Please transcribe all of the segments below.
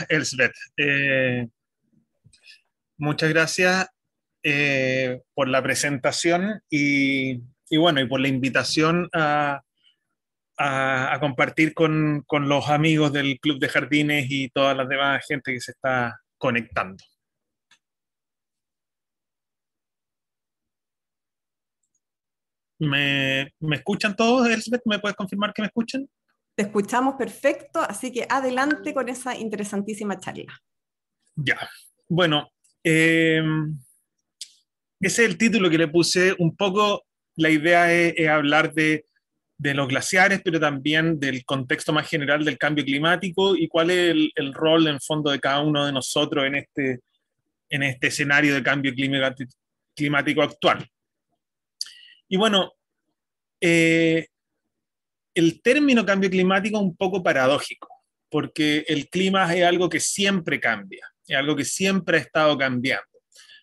Elsbeth. Muchas gracias por la presentación y bueno, y por la invitación a compartir con los amigos del Club de Jardines y todas las demás gente que se está conectando. ¿Me escuchan todos, Elsbeth? ¿Me puedes confirmar que me escuchan? Te escuchamos perfecto, así que adelante con esa interesantísima charla. Ya. Bueno, ese es el título que le puse. Un poco la idea es hablar de los glaciares, pero también del contexto más general del cambio climático y cuál es el rol en fondo de cada uno de nosotros en este escenario de cambio climático actual. Y bueno, el término cambio climático es un poco paradójico, porque el clima es algo que siempre cambia, es algo que siempre ha estado cambiando.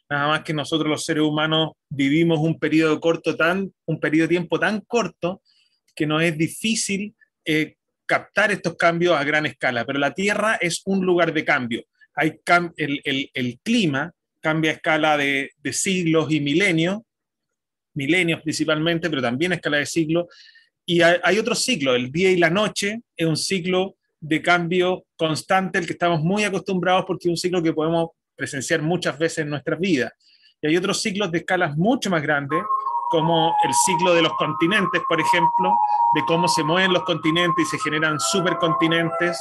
Nada más que nosotros los seres humanos vivimos un periodo un periodo de tiempo tan corto que nos es difícil captar estos cambios a gran escala, pero la Tierra es un lugar de cambio. El clima cambia a escala de siglos y milenios principalmente, pero también a escala de siglos, y hay otro ciclo, el día y la noche es un ciclo de cambio constante, el que estamos muy acostumbrados porque es un ciclo que podemos presenciar muchas veces en nuestras vidas. Y hay otros ciclos de escalas mucho más grandes, como el ciclo de los continentes, por ejemplo, de cómo se mueven los continentes y se generan supercontinentes,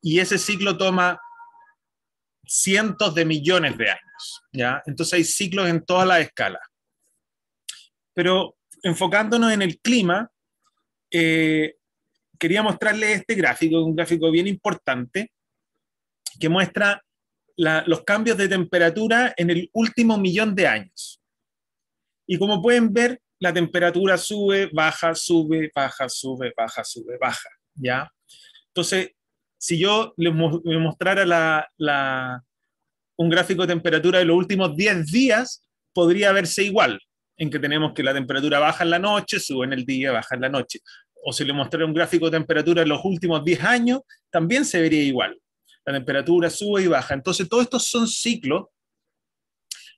y ese ciclo toma cientos de millones de años, ¿ya? Entonces hay ciclos en todas las escalas. Pero enfocándonos en el clima, quería mostrarles este gráfico, un gráfico bien importante, que muestra los cambios de temperatura en el último millón de años. Y como pueden ver, la temperatura sube, baja, sube, baja, sube, baja, sube, baja, ¿ya? Entonces, si yo les mostrara un gráfico de temperatura de los últimos 10 días, podría verse igual, en que tenemos que la temperatura baja en la noche, sube en el día, baja en la noche. O si le mostrara un gráfico de temperatura de los últimos 10 años, también se vería igual. La temperatura sube y baja. Entonces, todos estos son ciclos.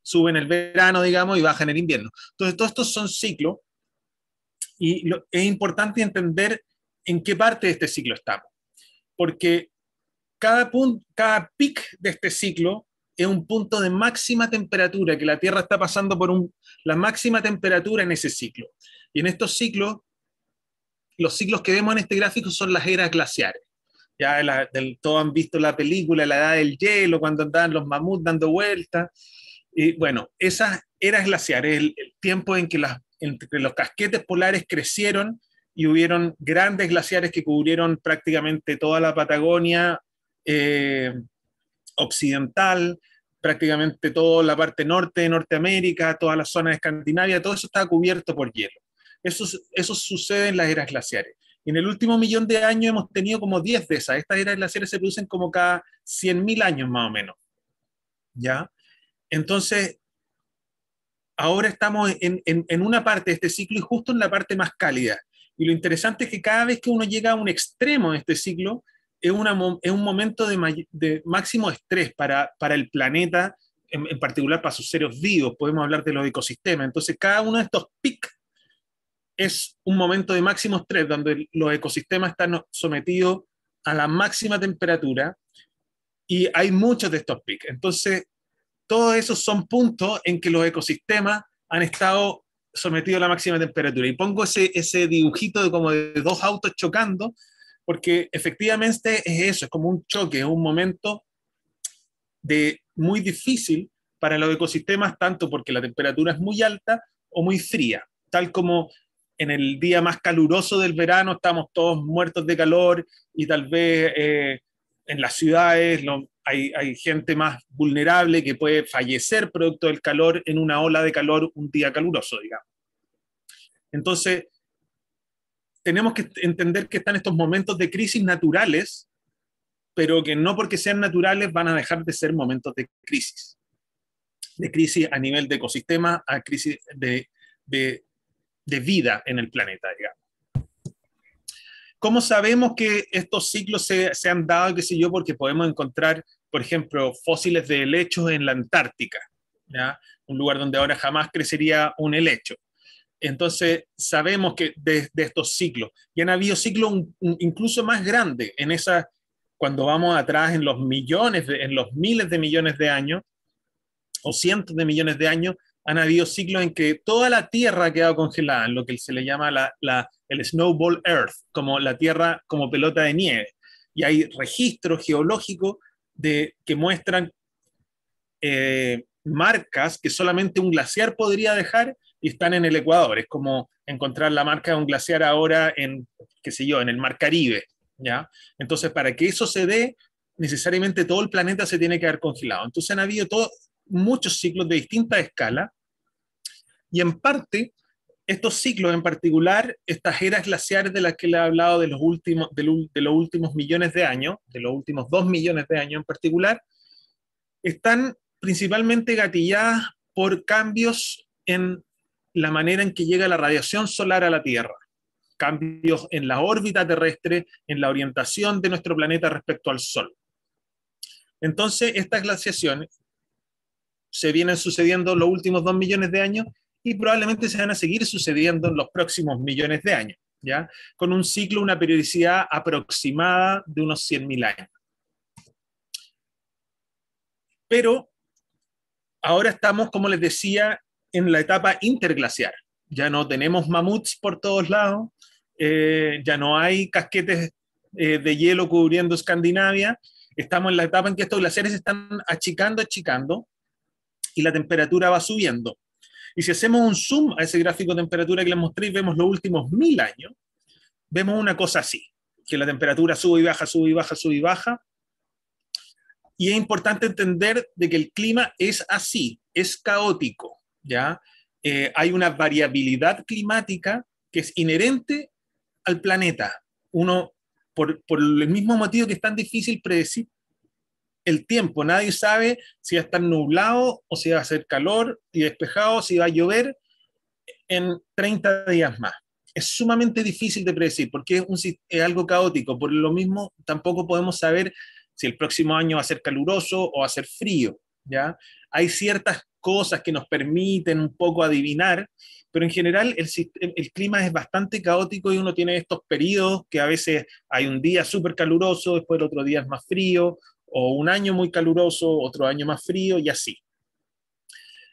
Sube en el verano, digamos, y baja en el invierno. Entonces, todos estos son ciclos y es importante entender en qué parte de este ciclo estamos. Porque cada pic de este ciclo es un punto de máxima temperatura, que la Tierra está pasando por la máxima temperatura en ese ciclo. Y en estos ciclos, los ciclos que vemos en este gráfico son las eras glaciares. Ya todos han visto la película La Edad del Hielo, cuando andaban los mamuts dando vueltas. Y bueno, esas eras glaciares, el tiempo en que entre los casquetes polares crecieron y hubieron grandes glaciares que cubrieron prácticamente toda la Patagonia occidental, prácticamente toda la parte norte de Norteamérica, toda la zona de Escandinavia, todo eso estaba cubierto por hielo. Eso sucede en las eras glaciares. Y en el último millón de años hemos tenido como 10 de esas. Estas eras glaciares se producen como cada 100.000 años más o menos. ¿Ya? Entonces, ahora estamos en una parte de este ciclo y justo en la parte más cálida. Y lo interesante es que cada vez que uno llega a un extremo de este ciclo, es un momento de máximo estrés para el planeta, en particular para sus seres vivos. Podemos hablar de los ecosistemas. Entonces, cada uno de estos picos es un momento de máximo estrés, donde los ecosistemas están sometidos a la máxima temperatura y hay muchos de estos picos. Entonces, todos esos son puntos en que los ecosistemas han estado sometidos a la máxima temperatura. Y pongo ese dibujito como de dos autos chocando, porque efectivamente es eso, es como un choque, es un momento muy difícil para los ecosistemas, tanto porque la temperatura es muy alta o muy fría, tal como en el día más caluroso del verano estamos todos muertos de calor y tal vez en las ciudades hay gente más vulnerable que puede fallecer producto del calor en una ola de calor un día caluroso, digamos. Entonces, tenemos que entender que están estos momentos de crisis naturales, pero que no porque sean naturales van a dejar de ser momentos de crisis a nivel de ecosistema, a crisis de vida en el planeta, digamos. ¿Cómo sabemos que estos ciclos se han dado, qué sé yo? Porque podemos encontrar, por ejemplo, fósiles de helechos en la Antártica, ¿ya? Un lugar donde ahora jamás crecería un helecho. Entonces, sabemos que de estos ciclos, y han habido ciclos incluso más grandes, cuando vamos atrás en los millones, en los miles de millones de años, o cientos de millones de años, han habido ciclos en que toda la Tierra ha quedado congelada, en lo que se le llama el Snowball Earth, como la Tierra como pelota de nieve. Y hay registros geológicos que muestran marcas que solamente un glaciar podría dejar y están en el Ecuador. Es como encontrar la marca de un glaciar ahora en, qué sé yo, en el Mar Caribe, ¿ya? Entonces, para que eso se dé, necesariamente todo el planeta se tiene que haber congelado. Entonces han habido muchos ciclos de distinta escala y en parte estos ciclos en particular, estas eras glaciares de las que le he hablado de los últimos millones de años, de los últimos 2 millones de años en particular, están principalmente gatilladas por cambios en la manera en que llega la radiación solar a la Tierra, cambios en la órbita terrestre, en la orientación de nuestro planeta respecto al Sol. Entonces, estas glaciaciones se vienen sucediendo los últimos 2 millones de años y probablemente se van a seguir sucediendo en los próximos millones de años, ¿ya? Con un ciclo, una periodicidad aproximada de unos 100.000 años. Pero ahora estamos, como les decía, en la etapa interglaciar. Ya no tenemos mamuts por todos lados, ya no hay casquetes de hielo cubriendo Escandinavia. Estamos en la etapa en que estos glaciares se están achicando, y la temperatura va subiendo. Y si hacemos un zoom a ese gráfico de temperatura que les mostré y vemos los últimos 1000 años, vemos una cosa así, que la temperatura sube y baja, sube y baja, sube y baja. Y es importante entender de que el clima es así, es caótico, ¿ya? Hay una variabilidad climática que es inherente al planeta. Por el mismo motivo que es tan difícil predecir el tiempo, nadie sabe si va a estar nublado o si va a hacer calor y despejado, si va a llover en 30 días más. Es sumamente difícil de predecir porque es algo caótico. Por lo mismo, tampoco podemos saber si el próximo año va a ser caluroso o va a ser frío, ¿ya? Hay ciertas cosas que nos permiten un poco adivinar, pero en general el clima es bastante caótico y uno tiene estos periodos que a veces hay un día súper caluroso, después el otro día es más frío, o un año muy caluroso, otro año más frío y así.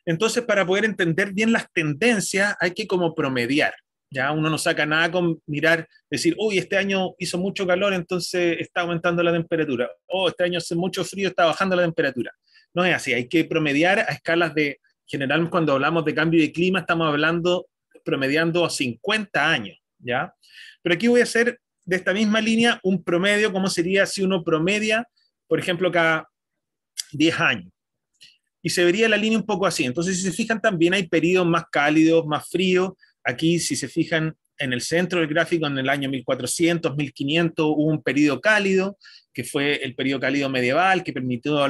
Entonces, para poder entender bien las tendencias hay que como promediar. Ya uno no saca nada con mirar, decir, uy, este año hizo mucho calor, entonces está aumentando la temperatura. Oh, este año hace mucho frío, está bajando la temperatura. No es así, hay que promediar a escalas de, generalmente cuando hablamos de cambio de clima, estamos hablando, promediando a 50 años, ¿ya? Pero aquí voy a hacer de esta misma línea un promedio, como sería si uno promedia, por ejemplo, cada 10 años. Y se vería la línea un poco así. Entonces, si se fijan, también hay periodos más cálidos, más fríos. Aquí, si se fijan en el centro del gráfico, en el año 1400, 1500, hubo un periodo cálido, que fue el periodo cálido medieval, que permitió a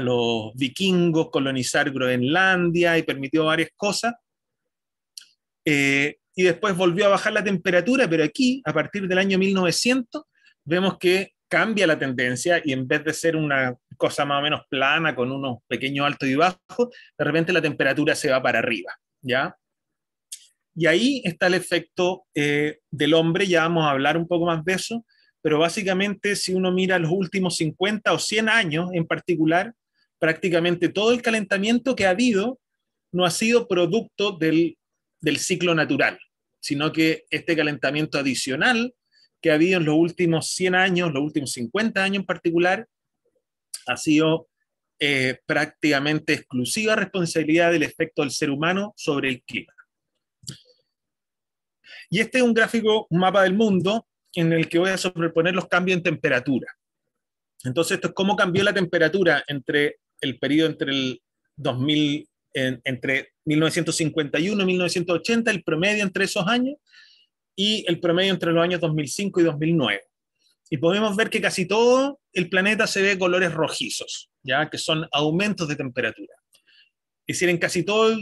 los vikingos colonizar Groenlandia y permitió varias cosas. Y después volvió a bajar la temperatura, pero aquí, a partir del año 1900, vemos que cambia la tendencia y en vez de ser una cosa más o menos plana con unos pequeños altos y bajos, de repente la temperatura se va para arriba, ¿ya? Y ahí está el efecto del hombre, ya vamos a hablar un poco más de eso, pero básicamente si uno mira los últimos 50 o 100 años en particular, prácticamente todo el calentamiento que ha habido no ha sido producto del ciclo natural, sino que este calentamiento adicional que ha habido en los últimos 100 años, los últimos 50 años en particular, ha sido prácticamente exclusiva responsabilidad del efecto del ser humano sobre el clima. Y este es un gráfico, un mapa del mundo, en el que voy a sobreponer los cambios en temperatura. Entonces, esto es cómo cambió la temperatura entre el periodo entre 1951 y 1980, el promedio entre esos años, y el promedio entre los años 2005 y 2009. Y podemos ver que casi todo el planeta se ve colores rojizos, ¿ya? Que son aumentos de temperatura. Es decir, en casi todo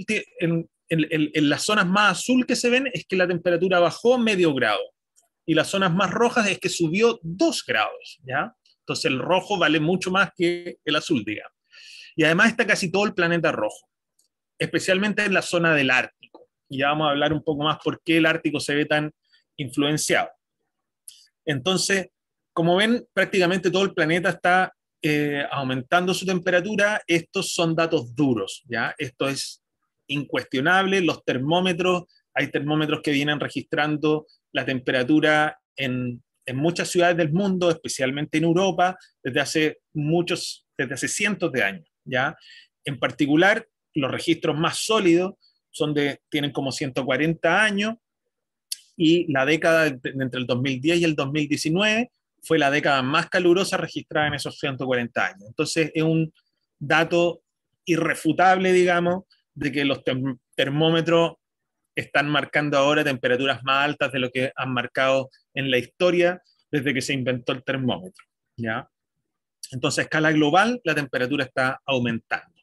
en las zonas más azul que se ven es que la temperatura bajó medio grado, y las zonas más rojas es que subió 2 grados, ¿ya? Entonces el rojo vale mucho más que el azul, digamos. Y además está casi todo el planeta rojo, especialmente en la zona del Ártico. Y ya vamos a hablar un poco más por qué el Ártico se ve tan influenciado. Entonces, como ven, prácticamente todo el planeta está aumentando su temperatura. Estos son datos duros, ¿ya? Esto es incuestionable. Los termómetros, hay termómetros que vienen registrando la temperatura en muchas ciudades del mundo, especialmente en Europa, desde hace cientos de años, ¿ya? En particular, los registros más sólidos tienen como 140 años, y la década entre el 2010 y el 2019 fue la década más calurosa registrada en esos 140 años. Entonces es un dato irrefutable, digamos, de que los termómetros están marcando ahora temperaturas más altas de lo que han marcado en la historia desde que se inventó el termómetro, ¿ya? Entonces, a escala global, la temperatura está aumentando.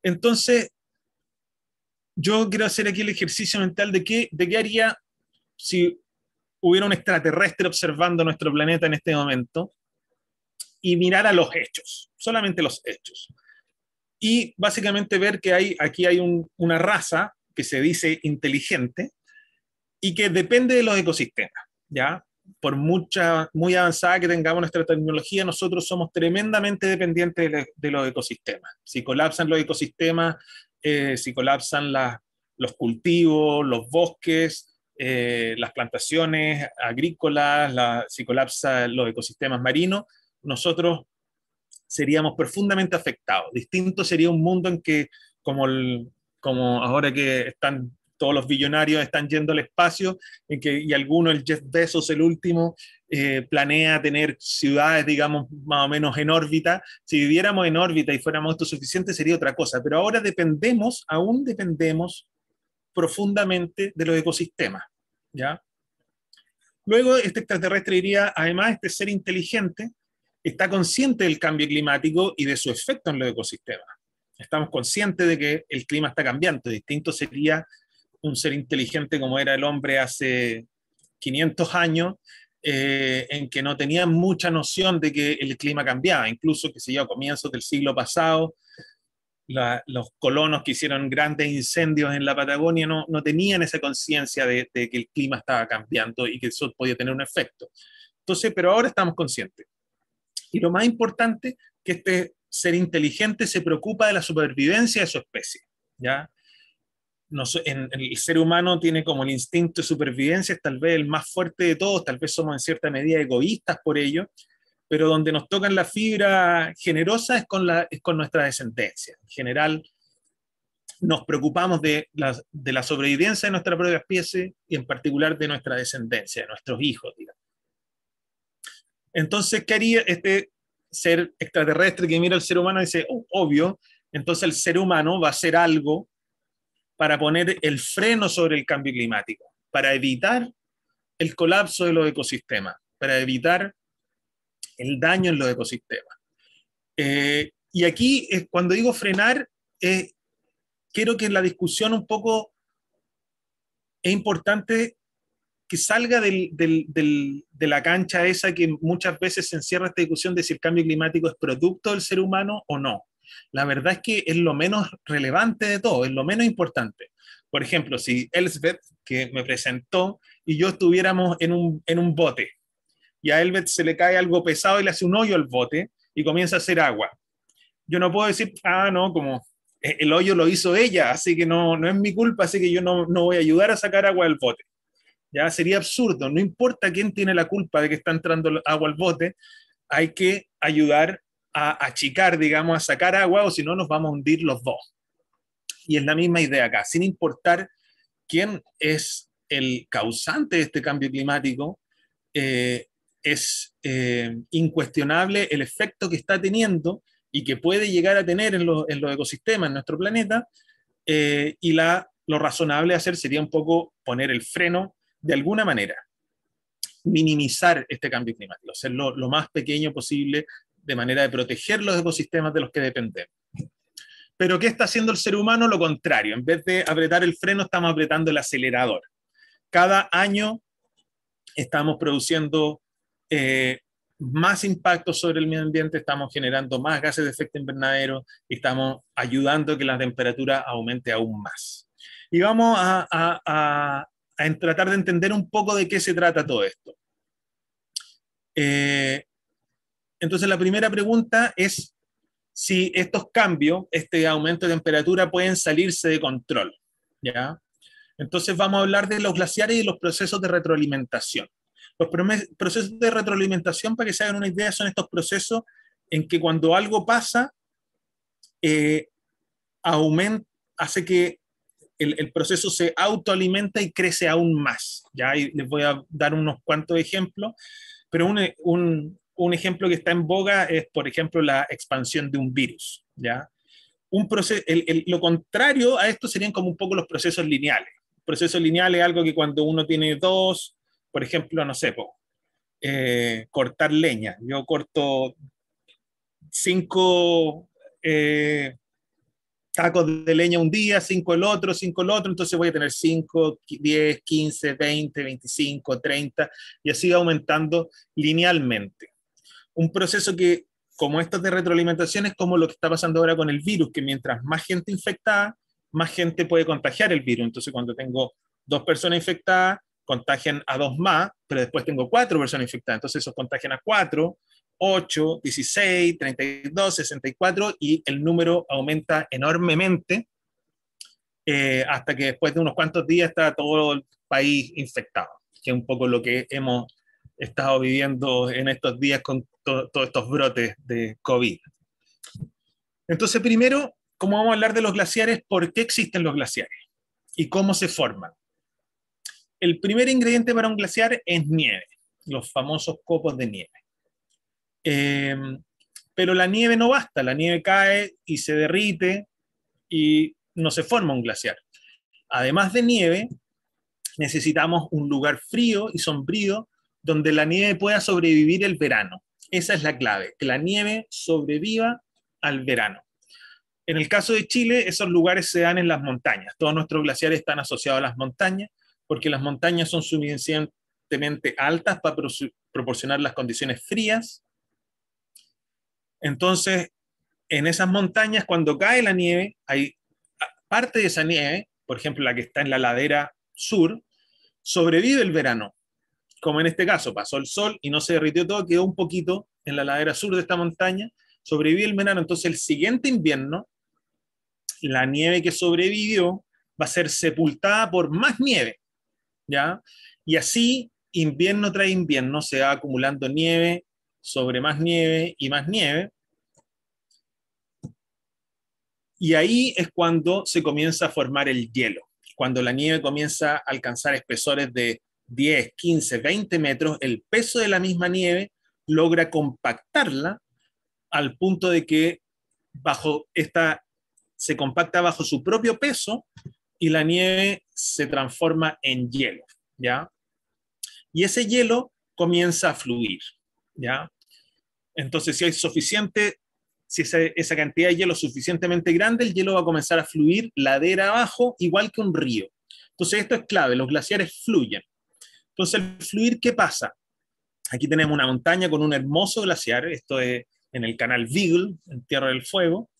Entonces, yo quiero hacer aquí el ejercicio mental de qué haría si hubiera un extraterrestre observando nuestro planeta en este momento y mirar a los hechos, solamente los hechos. Y básicamente ver que aquí hay una raza que se dice inteligente y que depende de los ecosistemas, ¿ya? Por muy avanzada que tengamos nuestra tecnología, nosotros somos tremendamente dependientes de los ecosistemas. Si colapsan los ecosistemas, si colapsan los cultivos, los bosques, las plantaciones agrícolas, si colapsan los ecosistemas marinos, nosotros seríamos profundamente afectados. Distinto sería un mundo en que, como ahora que están todos los billonarios están yendo al espacio, y alguno, el Jeff Bezos, el último, planea tener ciudades, digamos, más o menos en órbita. Si viviéramos en órbita y fuéramos autosuficientes sería otra cosa, pero ahora aún dependemos profundamente de los ecosistemas, ¿ya? Luego, este extraterrestre diría, además, este ser inteligente está consciente del cambio climático y de su efecto en los ecosistemas. Estamos conscientes de que el clima está cambiando. Distinto sería un ser inteligente como era el hombre hace 500 años, en que no tenía mucha noción de que el clima cambiaba. Incluso, que se yo, a comienzos del siglo pasado, los colonos que hicieron grandes incendios en la Patagonia no tenían esa conciencia de que el clima estaba cambiando y que eso podía tener un efecto. Entonces, pero ahora estamos conscientes. Y lo más importante, que este ser inteligente se preocupa de la supervivencia de su especie, ¿ya? El ser humano tiene como el instinto de supervivencia, es tal vez el más fuerte de todos, tal vez somos en cierta medida egoístas por ello, pero donde nos tocan la fibra generosa es con nuestra descendencia. En general, nos preocupamos de la sobrevivencia de nuestra propia especie y en particular de nuestra descendencia, de nuestros hijos, digamos. Entonces, ¿qué haría este ser extraterrestre que mira al ser humano y dice, oh, obvio, entonces el ser humano va a hacer algo para poner el freno sobre el cambio climático, para evitar el colapso de los ecosistemas, para evitar el daño en los ecosistemas? Y aquí, cuando digo frenar, quiero que en la discusión un poco es importante que salga de la cancha esa que muchas veces se encierra esta discusión de si el cambio climático es producto del ser humano o no. La verdad es que es lo menos relevante de todo, es lo menos importante. Por ejemplo, si Elsbeth, que me presentó, y yo estuviéramos en un bote, y a Elsbeth se le cae algo pesado y le hace un hoyo al bote y comienza a hacer agua. Yo no puedo decir, no, como el hoyo lo hizo ella, así que no es mi culpa, así que yo no voy a ayudar a sacar agua del bote. Ya sería absurdo, no importa quién tiene la culpa de que está entrando agua al bote, hay que ayudar a achicar, digamos, a sacar agua, o si no nos vamos a hundir los dos. Y es la misma idea acá, sin importar quién es el causante de este cambio climático, es incuestionable el efecto que está teniendo y que puede llegar a tener en los ecosistemas, en nuestro planeta, y lo razonable a hacer sería un poco poner el freno de alguna manera, minimizar este cambio climático, hacerlo lo más pequeño posible de manera de proteger los ecosistemas de los que dependemos. Pero ¿qué está haciendo el ser humano? Lo contrario, en vez de apretar el freno, estamos apretando el acelerador. Cada año estamos produciendo más impacto sobre el medio ambiente, estamos generando más gases de efecto invernadero y estamos ayudando a que la temperatura aumente aún más. Y vamos a tratar de entender un poco de qué se trata todo esto. Entonces, la primera pregunta es si estos cambios, este aumento de temperatura, pueden salirse de control, ¿ya? Entonces vamos a hablar de los glaciares y los procesos de retroalimentación. Los procesos de retroalimentación, para que se hagan una idea, son estos procesos en que cuando algo pasa, hace que el proceso se autoalimenta y crece aún más, ¿ya? Y les voy a dar unos cuantos ejemplos, pero un ejemplo que está en boga es, por ejemplo, la expansión de un virus, ¿ya? Lo contrario a esto serían como un poco los procesos lineales. Proceso lineal es algo que cuando uno tiene dos, por ejemplo, no sé, cortar leña. Yo corto 5 tacos de leña un día, 5 el otro, entonces voy a tener 5, 10, 15, 20, 25, 30, y así aumentando linealmente. Un proceso que, como estos de retroalimentación, es como lo que está pasando ahora con el virus, que mientras más gente infectada, más gente puede contagiar el virus. Entonces, cuando tengo 2 personas infectadas, contagian a 2 más, pero después tengo 4 personas infectadas. Entonces, esos contagian a 4, 8, 16, 32, 64, y el número aumenta enormemente hasta que después de unos cuantos días está todo el país infectado, que es un poco lo que hemos estado viviendo en estos días con todos estos brotes de COVID. Entonces, primero, como vamos a hablar de los glaciares, ¿por qué existen los glaciares? ¿Y cómo se forman? El primer ingrediente para un glaciar es nieve, los famosos copos de nieve. Pero la nieve no basta, la nieve cae y se derrite y no se forma un glaciar. Además de nieve, necesitamos un lugar frío y sombrío donde la nieve pueda sobrevivir el verano. Esa es la clave, que la nieve sobreviva al verano. En el caso de Chile, esos lugares se dan en las montañas. Todos nuestros glaciares están asociados a las montañas porque las montañas son suficientemente altas para proporcionar las condiciones frías. Entonces, en esas montañas, cuando cae la nieve, hay parte de esa nieve, por ejemplo, la que está en la ladera sur, sobrevive el verano. Como en este caso, pasó el sol y no se derritió todo, quedó un poquito en la ladera sur de esta montaña, sobrevive el verano. Entonces, el siguiente invierno, la nieve que sobrevivió va a ser sepultada por más nieve, ¿ya? Y así, invierno tras invierno, se va acumulando nieve sobre más nieve y más nieve. Y ahí es cuando se comienza a formar el hielo. Cuando la nieve comienza a alcanzar espesores de 10, 15, 20 metros, el peso de la misma nieve logra compactarla al punto de que se compacta bajo su propio peso y la nieve se transforma en hielo, ¿ya? Y ese hielo comienza a fluir, ¿ya? Entonces, si esa cantidad de hielo es suficientemente grande, el hielo va a comenzar a fluir ladera abajo, igual que un río. Entonces, esto es clave, los glaciares fluyen. Entonces, el fluir, ¿qué pasa? Aquí tenemos una montaña con un hermoso glaciar, esto es en el canal Beagle, en Tierra del Fuego.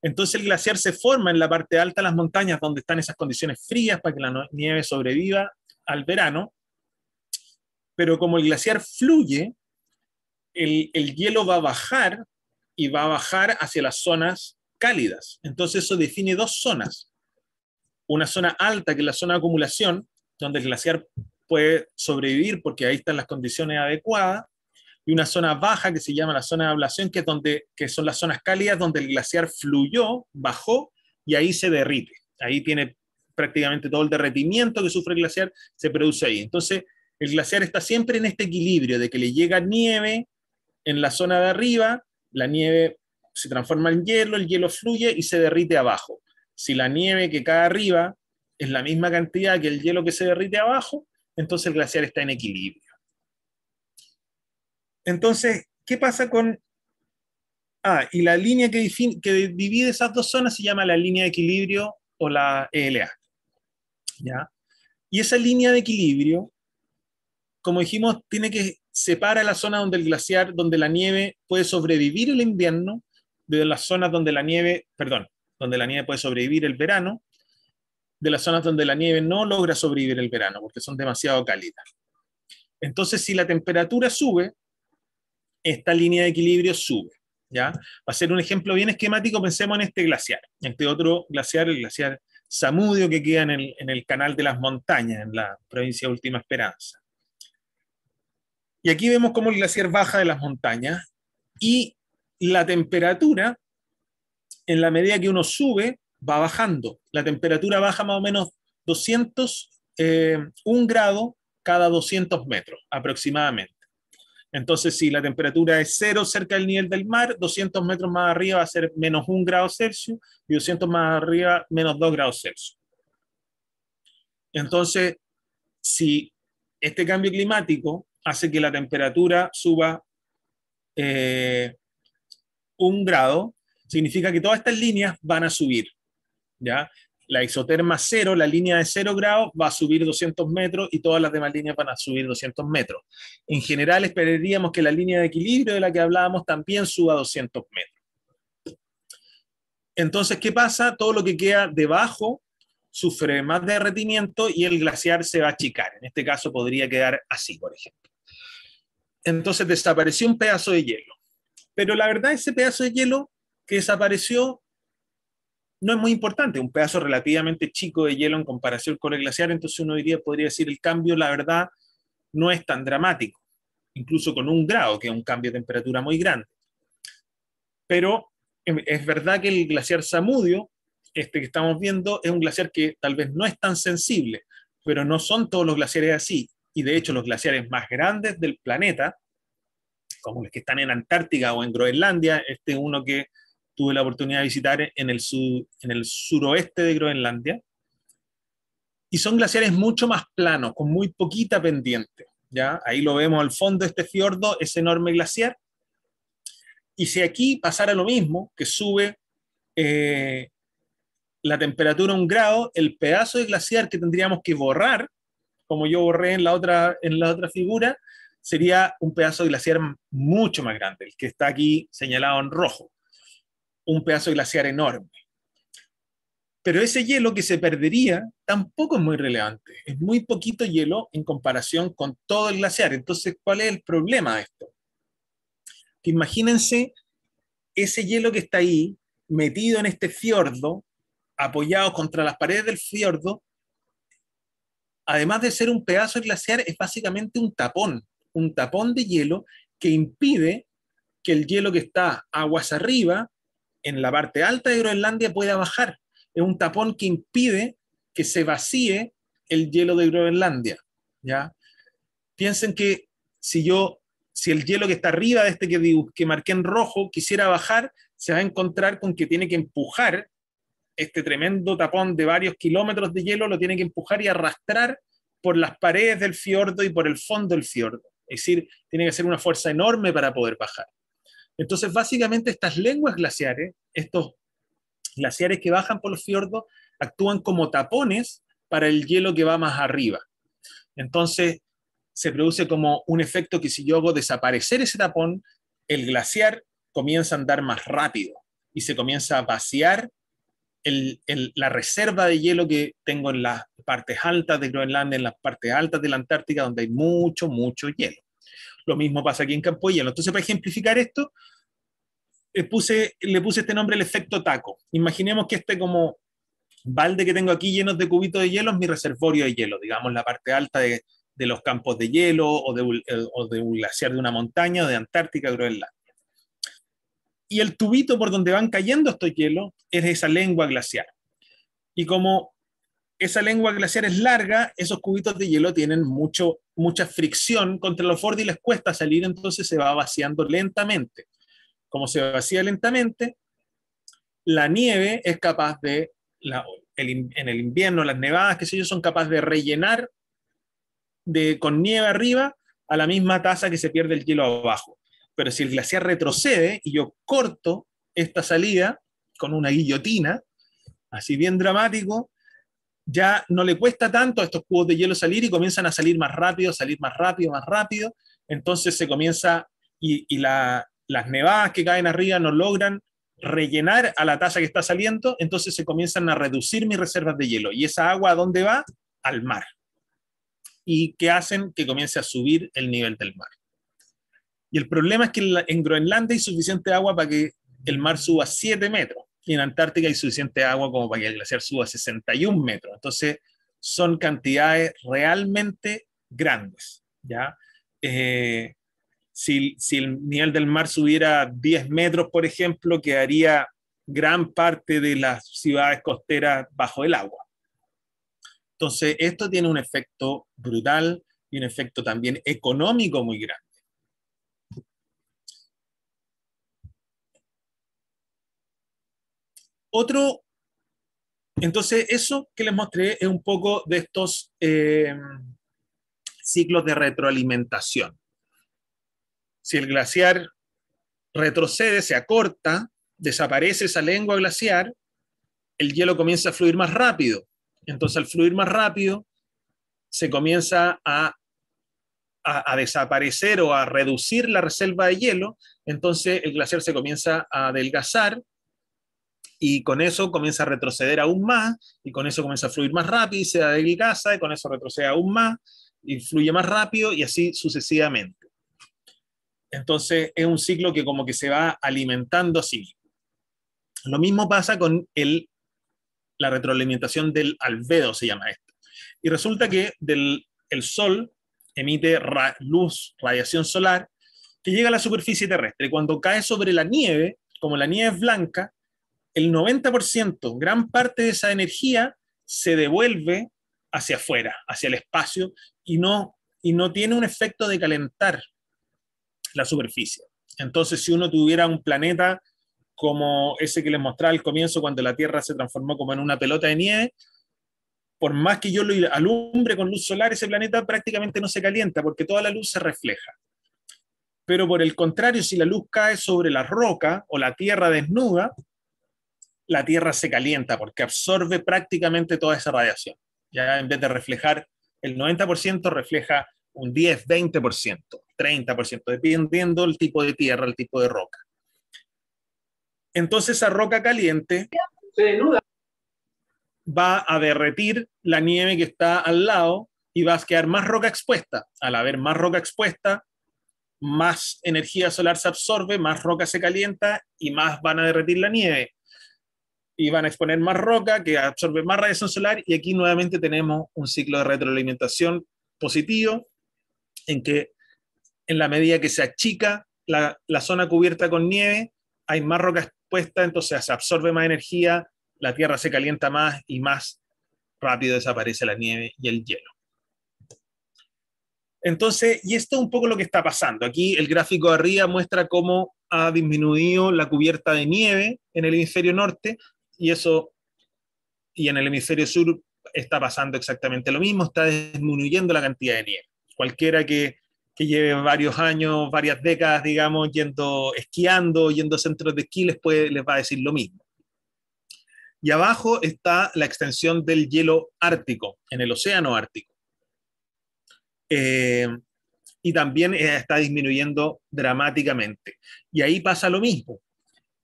Entonces el glaciar se forma en la parte alta de las montañas donde están esas condiciones frías para que la nieve sobreviva al verano, pero como el glaciar fluye, el hielo va a bajar y va a bajar hacia las zonas cálidas. Entonces eso define 2 zonas. Una zona alta, que es la zona de acumulación, donde el glaciar puede sobrevivir porque ahí están las condiciones adecuadas, y una zona baja que se llama la zona de ablación, que son las zonas cálidas donde el glaciar fluyó, bajó y ahí se derrite. Ahí tiene prácticamente todo el derretimiento que sufre el glaciar, se produce ahí. Entonces, el glaciar está siempre en este equilibrio de que le llega nieve en la zona de arriba, la nieve se transforma en hielo, el hielo fluye y se derrite abajo. Si la nieve que cae arriba es la misma cantidad que el hielo que se derrite abajo, entonces el glaciar está en equilibrio. Entonces, ¿qué pasa con...? Y la línea que divide esas 2 zonas se llama la línea de equilibrio o la ELA, ¿ya? Y esa línea de equilibrio como dijimos, tiene que separar la zona donde el glaciar, donde la nieve puede sobrevivir el invierno, de las zonas donde la nieve, perdón, donde la nieve puede sobrevivir el verano, de las zonas donde la nieve no logra sobrevivir el verano, porque son demasiado cálidas. Entonces, si la temperatura sube, esta línea de equilibrio sube. ¿Ya? Va a ser un ejemplo bien esquemático, pensemos en este glaciar, este otro glaciar, el glaciar Samudio, que queda en el canal de las montañas, en la provincia de Última Esperanza. Y aquí vemos cómo el glaciar baja de las montañas y la temperatura, en la medida que uno sube, va bajando. La temperatura baja más o menos 1 grado cada 200 metros aproximadamente. Entonces, si la temperatura es 0 cerca del nivel del mar, 200 metros más arriba va a ser menos 1 grado Celsius y 200 más arriba menos 2 grados Celsius. Entonces, si este cambio climático hace que la temperatura suba 1 grado, significa que todas estas líneas van a subir, ¿ya? La isoterma 0, la línea de 0 grados, va a subir 200 metros y todas las demás líneas van a subir 200 metros. En general, esperaríamos que la línea de equilibrio de la que hablábamos también suba 200 metros. Entonces, ¿qué pasa? Todo lo que queda debajo sufre más derretimiento y el glaciar se va a achicar. En este caso podría quedar así, por ejemplo. Entonces desapareció un pedazo de hielo. Pero la verdad, ese pedazo de hielo que desapareció no es muy importante, un pedazo relativamente chico de hielo en comparación con el glaciar, entonces uno podría decir el cambio, la verdad, no es tan dramático, incluso con 1 grado, que es un cambio de temperatura muy grande. Pero es verdad que el glaciar Samudio, este que estamos viendo, es un glaciar que tal vez no es tan sensible, pero no son todos los glaciares así, y de hecho los glaciares más grandes del planeta, como los que están en Antártica o en Groenlandia, este es uno que tuve la oportunidad de visitar en el suroeste de Groenlandia, y son glaciares mucho más planos, con muy poquita pendiente, ¿ya? Ahí lo vemos al fondo, este fiordo, ese enorme glaciar, y si aquí pasara lo mismo, que sube la temperatura 1 grado, el pedazo de glaciar que tendríamos que borrar, como yo borré en la otra figura, sería un pedazo de glaciar mucho más grande, el que está aquí señalado en rojo. Un pedazo de glaciar enorme. Pero ese hielo que se perdería tampoco es muy relevante. Es muy poquito hielo en comparación con todo el glaciar. Entonces, ¿cuál es el problema de esto? Que imagínense ese hielo que está ahí, metido en este fiordo, apoyado contra las paredes del fiordo, además de ser un pedazo de glaciar, es básicamente un tapón de hielo que impide que el hielo que está aguas arriba, en la parte alta de Groenlandia, pueda bajar. Es un tapón que impide que se vacíe el hielo de Groenlandia, ¿ya? Piensen que si el hielo que está arriba de este que marqué en rojo quisiera bajar, se va a encontrar con que tiene que empujar este tremendo tapón de varios kilómetros de hielo, lo tiene que empujar y arrastrar por las paredes del fiordo y por el fondo del fiordo. Es decir, tiene que ser una fuerza enorme para poder bajar. Entonces, básicamente, estas lenguas glaciares, estos glaciares que bajan por los fiordos, actúan como tapones para el hielo que va más arriba. Entonces, se produce como un efecto que si yo hago desaparecer ese tapón, el glaciar comienza a andar más rápido y se comienza a vaciar la reserva de hielo que tengo en las partes altas de Groenlandia, en las partes altas de la Antártica, donde hay mucho, mucho hielo. Lo mismo pasa aquí en Campo de Hielo. Entonces, para ejemplificar esto, le puse este nombre, el efecto taco. Imaginemos que este como balde que tengo aquí llenos de cubitos de hielo es mi reservorio de hielo, digamos la parte alta de los campos de hielo o de un glaciar de una montaña o de Antártica, Groenlandia. Y el tubito por donde van cayendo estos hielos es esa lengua glaciar. Y como esa lengua glaciar es larga, esos cubitos de hielo tienen mucha fricción contra los bordes y les cuesta salir, entonces se va vaciando lentamente. Como se vacía lentamente, la nieve es capaz de, en el invierno, las nevadas, qué sé yo, son capaces de rellenar con nieve arriba a la misma tasa que se pierde el hielo abajo. Pero si el glaciar retrocede y yo corto esta salida con una guillotina, así bien dramático, ya no le cuesta tanto a estos cubos de hielo salir y comienzan a salir más rápido, salir más rápido, más rápido. Entonces se comienza, las nevadas que caen arriba no logran rellenar a la tasa que está saliendo, entonces se comienzan a reducir mis reservas de hielo. ¿Y esa agua a dónde va? Al mar. ¿Y qué hacen? Que comience a subir el nivel del mar. Y el problema es que en Groenlandia hay suficiente agua para que el mar suba 7 metros. Y en Antártica hay suficiente agua como para que el glaciar suba 61 metros. Entonces, son cantidades realmente grandes, ¿ya? Si el nivel del mar subiera 10 metros, por ejemplo, quedaría gran parte de las ciudades costeras bajo el agua. Entonces, esto tiene un efecto brutal y un efecto también económico muy grande. Entonces, eso que les mostré es un poco de estos ciclos de retroalimentación. Si el glaciar retrocede, se acorta, desaparece esa lengua glaciar, el hielo comienza a fluir más rápido. Entonces, al fluir más rápido, se comienza a desaparecer o a reducir la reserva de hielo, entonces el glaciar se comienza a adelgazar y con eso comienza a retroceder aún más, y con eso comienza a fluir más rápido y se adelgaza, y con eso retrocede aún más y fluye más rápido, y así sucesivamente. Entonces es un ciclo que como que se va alimentando a sí mismo. Lo mismo pasa con la retroalimentación del albedo, se llama esto. Y resulta que el Sol emite luz, radiación solar, que llega a la superficie terrestre. Cuando cae sobre la nieve, como la nieve es blanca, el 90%, gran parte de esa energía se devuelve hacia afuera, hacia el espacio, y no tiene un efecto de calentar la superficie. Entonces, si uno tuviera un planeta como ese que les mostraba al comienzo, cuando la Tierra se transformó como en una pelota de nieve, por más que yo lo alumbre con luz solar, ese planeta prácticamente no se calienta, porque toda la luz se refleja. Pero por el contrario, si la luz cae sobre la roca o la Tierra desnuda, la Tierra se calienta porque absorbe prácticamente toda esa radiación. Ya en vez de reflejar el 90%, refleja un 10, 20%, 30%, dependiendo del tipo de tierra, el tipo de roca. Entonces esa roca caliente va a derretir la nieve que está al lado y va a quedar más roca expuesta. Al haber más roca expuesta, más energía solar se absorbe, más roca se calienta y más van a derretir la nieve. Y van a exponer más roca que absorbe más radiación solar, y aquí nuevamente tenemos un ciclo de retroalimentación positivo en que en la medida que se achica la zona cubierta con nieve, hay más roca expuesta, entonces se absorbe más energía, la Tierra se calienta más y más rápido desaparece la nieve y el hielo. Entonces, y esto es un poco lo que está pasando. Aquí el gráfico de arriba muestra cómo ha disminuido la cubierta de nieve en el hemisferio norte, y en el hemisferio sur está pasando exactamente lo mismo, está disminuyendo la cantidad de nieve. Cualquiera que lleve varios años, varias décadas, digamos, esquiando, yendo a centros de esquí, les va a decir lo mismo. Y abajo está la extensión del hielo ártico, en el océano Ártico. Y también está disminuyendo dramáticamente. Y ahí pasa lo mismo.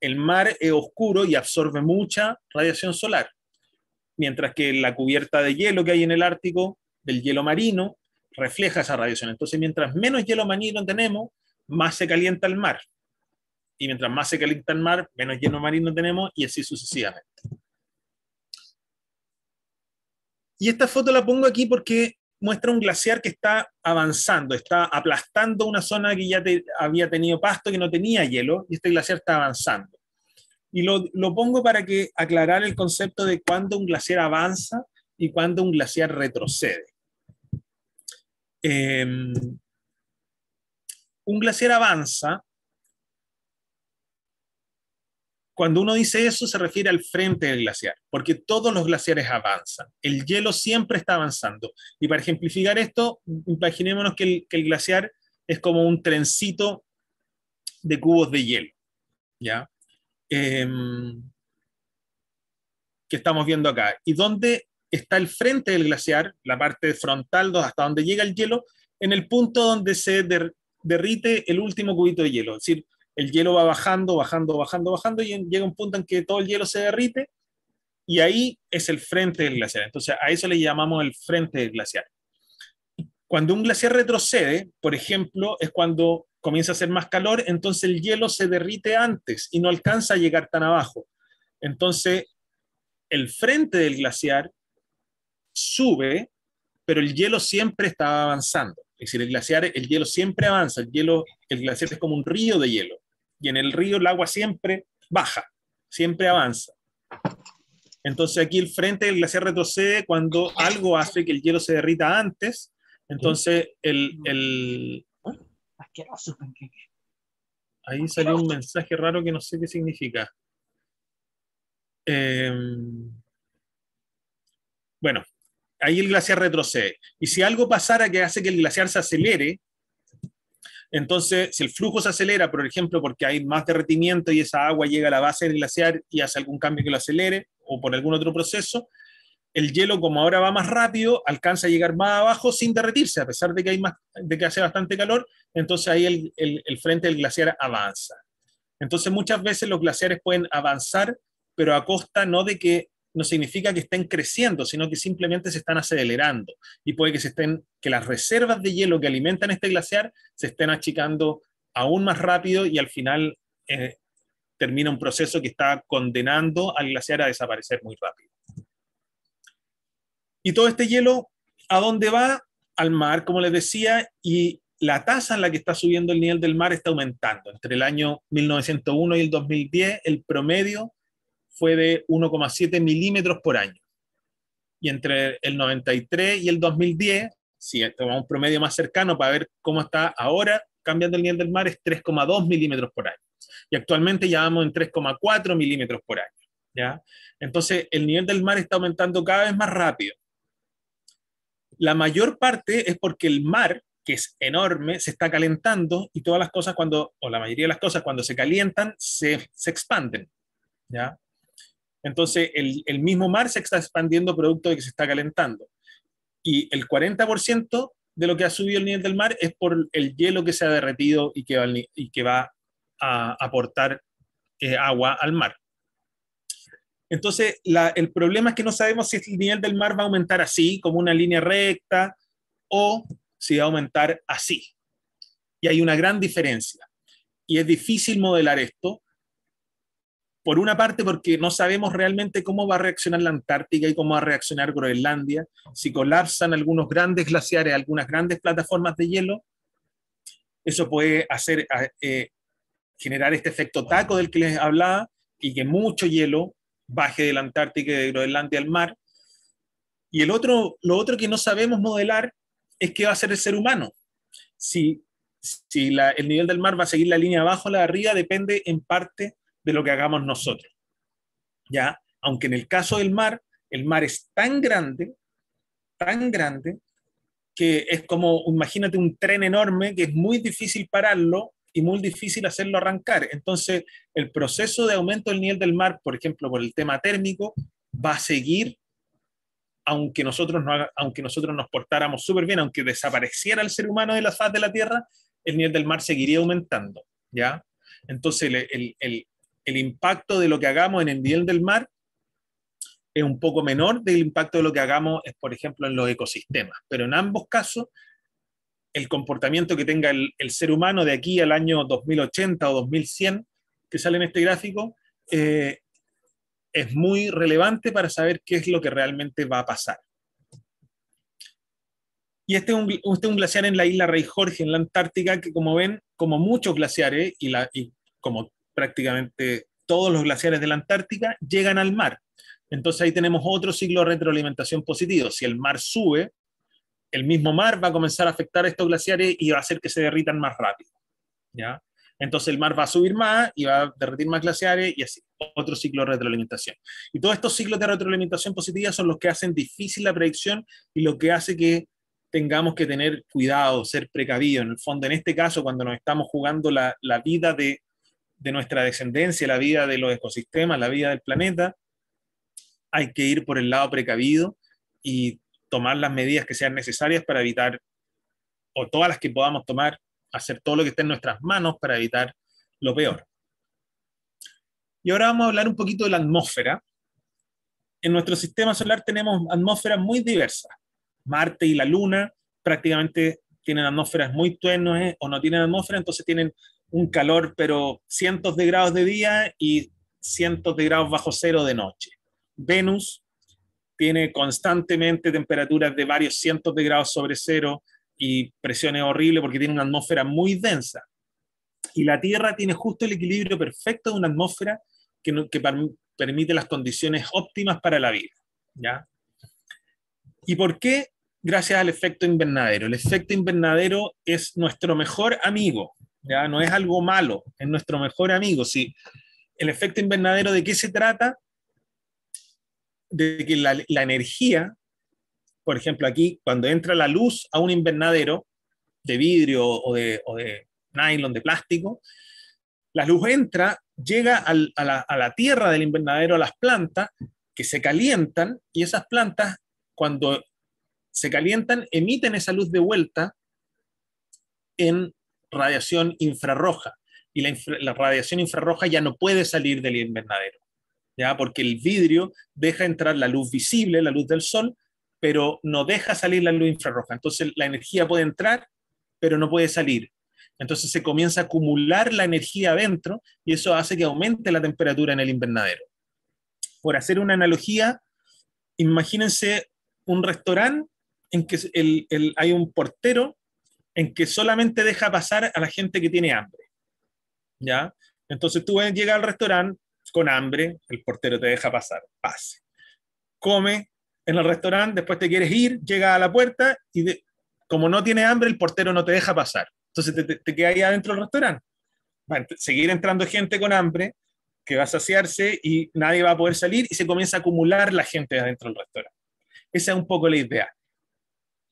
El mar es oscuro y absorbe mucha radiación solar, mientras que la cubierta de hielo que hay en el Ártico, del hielo marino, refleja esa radiación. Entonces, mientras menos hielo marino tenemos, más se calienta el mar. Y mientras más se calienta el mar, menos hielo marino tenemos, y así sucesivamente. Y esta foto la pongo aquí porque muestra un glaciar que está avanzando, está aplastando una zona que ya había tenido pasto, que no tenía hielo, y este glaciar está avanzando. Y lo pongo para aclarar el concepto de cuándo un glaciar avanza y cuándo un glaciar retrocede. Un glaciar avanza, cuando uno dice eso se refiere al frente del glaciar, porque todos los glaciares avanzan. El hielo siempre está avanzando. Y para ejemplificar esto, imaginémonos que el glaciar es como un trencito de cubos de hielo, ¿ya? Que estamos viendo acá, y donde está el frente del glaciar, la parte frontal hasta donde llega el hielo, en el punto donde se derrite el último cubito de hielo. Es decir, el hielo va bajando, bajando, bajando, bajando, y llega un punto en que todo el hielo se derrite, y ahí es el frente del glaciar. Entonces, a eso le llamamos el frente del glaciar. Cuando un glaciar retrocede, por ejemplo, es cuando comienza a hacer más calor, entonces el hielo se derrite antes y no alcanza a llegar tan abajo. Entonces, el frente del glaciar sube, pero el hielo siempre está avanzando. Es decir, el hielo siempre avanza, el glaciar es como un río de hielo, y en el río el agua siempre baja, siempre avanza. Entonces aquí el frente del glaciar retrocede cuando algo hace que el hielo se derrita antes. Entonces Asqueroso panqueque. ahí salió un mensaje raro que no sé qué significa. Bueno, ahí el glaciar retrocede. Y si algo pasara que hace que el glaciar se acelere, entonces si el flujo se acelera, por ejemplo, porque hay más derretimiento y esa agua llega a la base del glaciar y hace algún cambio que lo acelere, o por algún otro proceso, el hielo, como ahora va más rápido, alcanza a llegar más abajo sin derretirse, a pesar de que, de que hace bastante calor. Entonces ahí el frente del glaciar avanza. Entonces muchas veces los glaciares pueden avanzar, pero a costa no de que, no significa que estén creciendo, sino que simplemente se están acelerando, y puede que las reservas de hielo que alimentan este glaciar se estén achicando aún más rápido, y al final termina un proceso que está condenando al glaciar a desaparecer muy rápido. Y todo este hielo, ¿a dónde va? Al mar, como les decía, y la tasa en la que está subiendo el nivel del mar está aumentando. Entre el año 1901 y el 2010, el promedio fue de 1,7 milímetros por año. Y entre el 93 y el 2010, si tomamos un promedio más cercano para ver cómo está ahora cambiando el nivel del mar, es 3,2 milímetros por año. Y actualmente ya vamos en 3,4 milímetros por año, ¿ya? Entonces, el nivel del mar está aumentando cada vez más rápido. La mayor parte es porque el mar, que es enorme, se está calentando, y todas las cosas o la mayoría de las cosas cuando se calientan, se expanden, ¿ya? Entonces el mismo mar se está expandiendo producto de que se está calentando. Y el 40% de lo que ha subido el nivel del mar es por el hielo que se ha derretido y que va a aportar agua al mar. Entonces, el problema es que no sabemos si el nivel del mar va a aumentar así, como una línea recta, o si va a aumentar así. Y hay una gran diferencia. Y es difícil modelar esto, por una parte porque no sabemos realmente cómo va a reaccionar la Antártica y cómo va a reaccionar Groenlandia, si colapsan algunos grandes glaciares, algunas grandes plataformas de hielo. Eso puede generar este efecto taco del que les hablaba, y que mucho hielo baje de la Antártica y de Groenlandia al mar. Y lo otro que no sabemos modelar es qué va a hacer el ser humano. Si el nivel del mar va a seguir la línea abajo o la de arriba, depende en parte de lo que hagamos nosotros, ¿ya? Aunque en el caso del mar, el mar es tan grande, que es como, imagínate un tren enorme que es muy difícil pararlo y muy difícil hacerlo arrancar. Entonces, el proceso de aumento del nivel del mar, por ejemplo, por el tema térmico, va a seguir, aunque nosotros nos portáramos súper bien, aunque desapareciera el ser humano de la faz de la Tierra, el nivel del mar seguiría aumentando, ¿ya? Entonces, el impacto de lo que hagamos en el nivel del mar es un poco menor del impacto de lo que hagamos, por ejemplo, en los ecosistemas. Pero en ambos casos, el comportamiento que tenga el ser humano de aquí al año 2080 o 2100, que sale en este gráfico, es muy relevante para saber qué es lo que realmente va a pasar. Y este es un glaciar en la isla Rey Jorge, en la Antártica, que, como ven, como muchos glaciares, y como prácticamente todos los glaciares de la Antártica, llegan al mar. Entonces ahí tenemos otro ciclo de retroalimentación positivo. Si el mar sube, el mismo mar va a comenzar a afectar a estos glaciares y va a hacer que se derritan más rápido, ¿ya? Entonces el mar va a subir más y va a derretir más glaciares, y así, otro ciclo de retroalimentación. Y todos estos ciclos de retroalimentación positiva son los que hacen difícil la predicción, y lo que hace que tengamos que tener cuidado, ser precavidos. En el fondo, en este caso, cuando nos estamos jugando la vida de nuestra descendencia, la vida de los ecosistemas, la vida del planeta, hay que ir por el lado precavido y tomar las medidas que sean necesarias para evitar, o todas las que podamos tomar, hacer todo lo que esté en nuestras manos para evitar lo peor. Y ahora vamos a hablar un poquito de la atmósfera. En nuestro sistema solar tenemos atmósferas muy diversas. Marte y la Luna prácticamente tienen atmósferas muy tenues o no tienen atmósfera, entonces tienen un calor, pero cientos de grados de día y cientos de grados bajo cero de noche. Venus tiene constantemente temperaturas de varios cientos de grados sobre cero y presiones horribles porque tiene una atmósfera muy densa. Y la Tierra tiene justo el equilibrio perfecto de una atmósfera que permite las condiciones óptimas para la vida, ¿ya? ¿Y por qué? Gracias al efecto invernadero. El efecto invernadero es nuestro mejor amigo, ¿ya? No es algo malo, es nuestro mejor amigo. Sí. El efecto invernadero, ¿de qué se trata? De que la energía, por ejemplo, aquí, cuando entra la luz a un invernadero de vidrio o de nylon, de plástico, la luz entra, llega a la tierra del invernadero, a las plantas, que se calientan, y esas plantas, cuando se calientan, emiten esa luz de vuelta en radiación infrarroja. Y la radiación infrarroja ya no puede salir del invernadero, ¿ya? Porque el vidrio deja entrar la luz visible, la luz del sol, pero no deja salir la luz infrarroja. Entonces la energía puede entrar, pero no puede salir. Entonces se comienza a acumular la energía adentro y eso hace que aumente la temperatura en el invernadero. Por hacer una analogía, imagínense un restaurante en que hay un portero en que solamente deja pasar a la gente que tiene hambre, ¿ya? Entonces tú llegas al restaurante con hambre, el portero te deja pasar, pase. Come en el restaurante, después te quieres ir, llegas a la puerta y como no tienes hambre, el portero no te deja pasar. Entonces te quedas ahí adentro del restaurante. Va a seguir entrando gente con hambre que va a saciarse y nadie va a poder salir y se comienza a acumular la gente adentro del restaurante. Esa es un poco la idea.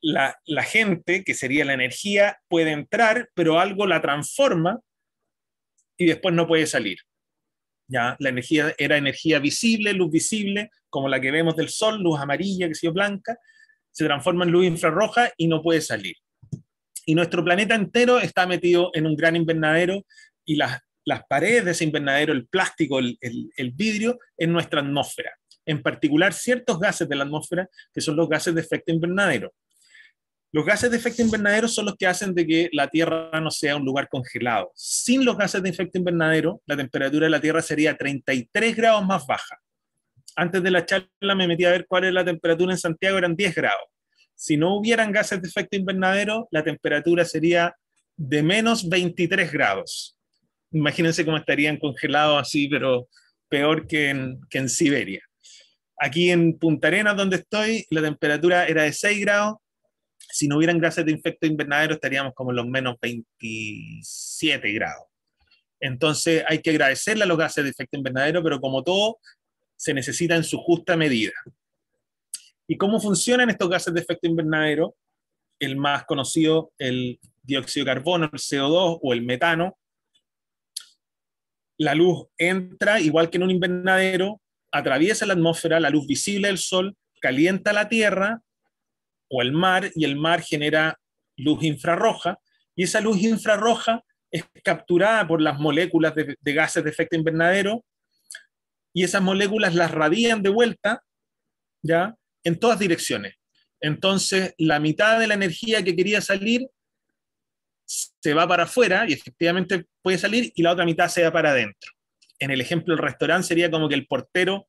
La gente, que sería la energía, puede entrar, pero algo la transforma y después no puede salir. ¿Ya? La energía era energía visible, luz visible, como la que vemos del sol, luz amarilla, que sea blanca, se transforma en luz infrarroja y no puede salir. Y nuestro planeta entero está metido en un gran invernadero y las paredes de ese invernadero, el plástico, el vidrio, es nuestra atmósfera. En particular, ciertos gases de la atmósfera, que son los gases de efecto invernadero. Los gases de efecto invernadero son los que hacen de que la Tierra no sea un lugar congelado. Sin los gases de efecto invernadero, la temperatura de la Tierra sería 33 grados más baja. Antes de la charla me metí a ver cuál es la temperatura en Santiago, eran 10 grados. Si no hubieran gases de efecto invernadero, la temperatura sería de menos 23 grados. Imagínense cómo estarían congelados así, pero peor que en Siberia. Aquí en Punta Arenas, donde estoy, la temperatura era de 6 grados. Si no hubieran gases de efecto invernadero, estaríamos como en los menos 27 grados. Entonces hay que agradecerle a los gases de efecto invernadero, pero como todo, se necesita en su justa medida. ¿Y cómo funcionan estos gases de efecto invernadero? El más conocido, el dióxido de carbono, el CO2 o el metano. La luz entra, igual que en un invernadero, atraviesa la atmósfera, la luz visible del sol, calienta la Tierra o el mar, y el mar genera luz infrarroja, y esa luz infrarroja es capturada por las moléculas de gases de efecto invernadero, y esas moléculas las radian de vuelta, ¿ya? En todas direcciones. Entonces, la mitad de la energía que quería salir se va para afuera, y efectivamente puede salir, y la otra mitad se va para adentro. En el ejemplo del restaurante sería como que el portero